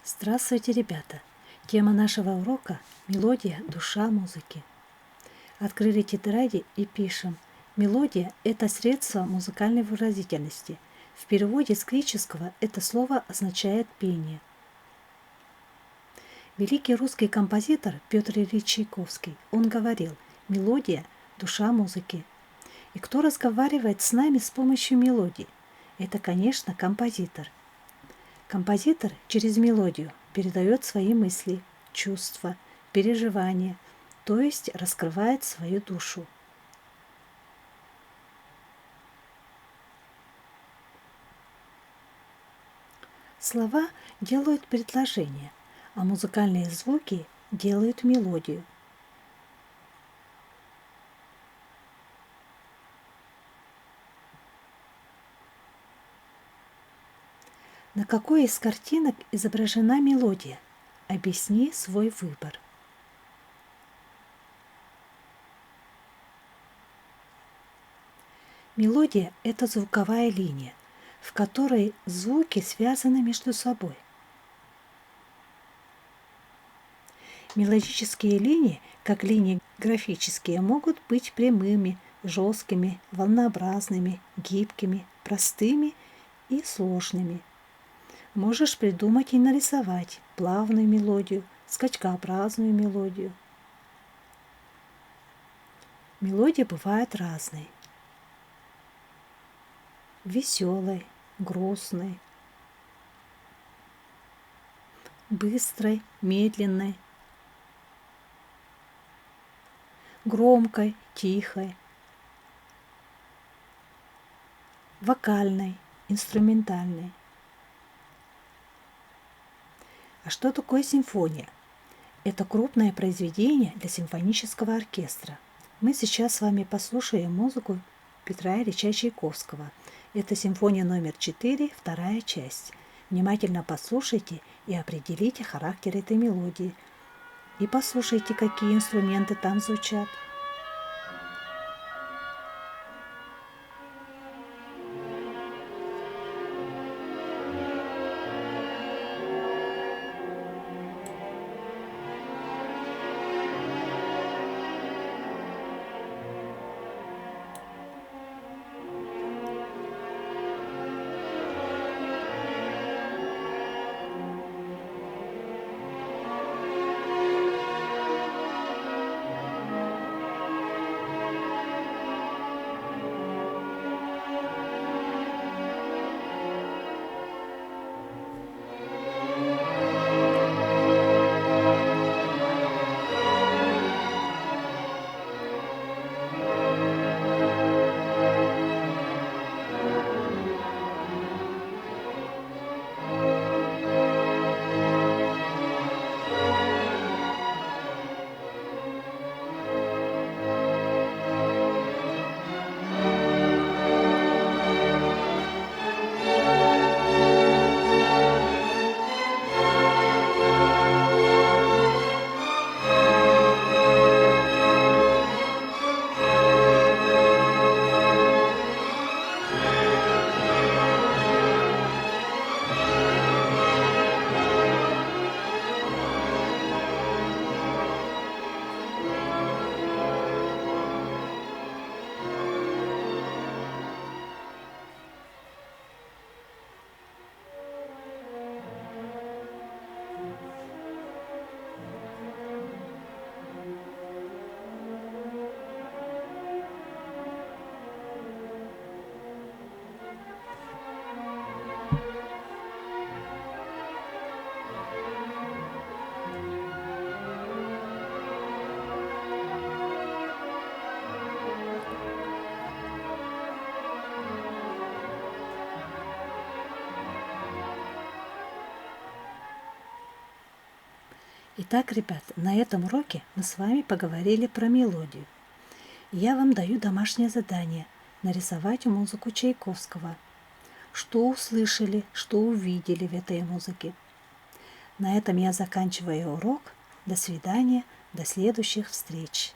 Здравствуйте, ребята! Тема нашего урока – мелодия, душа музыки. Открыли тетради и пишем. Мелодия – это средство музыкальной выразительности. В переводе с греческого это слово означает пение. Великий русский композитор Петр Ильич Чайковский, он говорил: мелодия – душа музыки. И кто разговаривает с нами с помощью мелодии? Это, конечно, композитор. Композитор через мелодию передает свои мысли, чувства, переживания, то есть раскрывает свою душу. Слова делают предложения, а музыкальные звуки делают мелодию. На какой из картинок изображена мелодия? Объясни свой выбор. Мелодия – это звуковая линия, в которой звуки связаны между собой. Мелодические линии, как линии графические, могут быть прямыми, жесткими, волнообразными, гибкими, простыми и сложными. Можешь придумать и нарисовать плавную мелодию, скачкообразную мелодию. Мелодии бывают разные. Веселой, грустной, быстрой, медленной, громкой, тихой, вокальной, инструментальной. А что такое симфония? Это крупное произведение для симфонического оркестра. Мы сейчас с вами послушаем музыку Петра Ильича Чайковского. Это симфония номер 4, вторая часть. Внимательно послушайте и определите характер этой мелодии. И послушайте, какие инструменты там звучат. Итак, ребят, на этом уроке мы с вами поговорили про мелодию. Я вам даю домашнее задание – нарисовать музыку Чайковского. Что услышали, что увидели в этой музыке. На этом я заканчиваю урок. До свидания, до следующих встреч.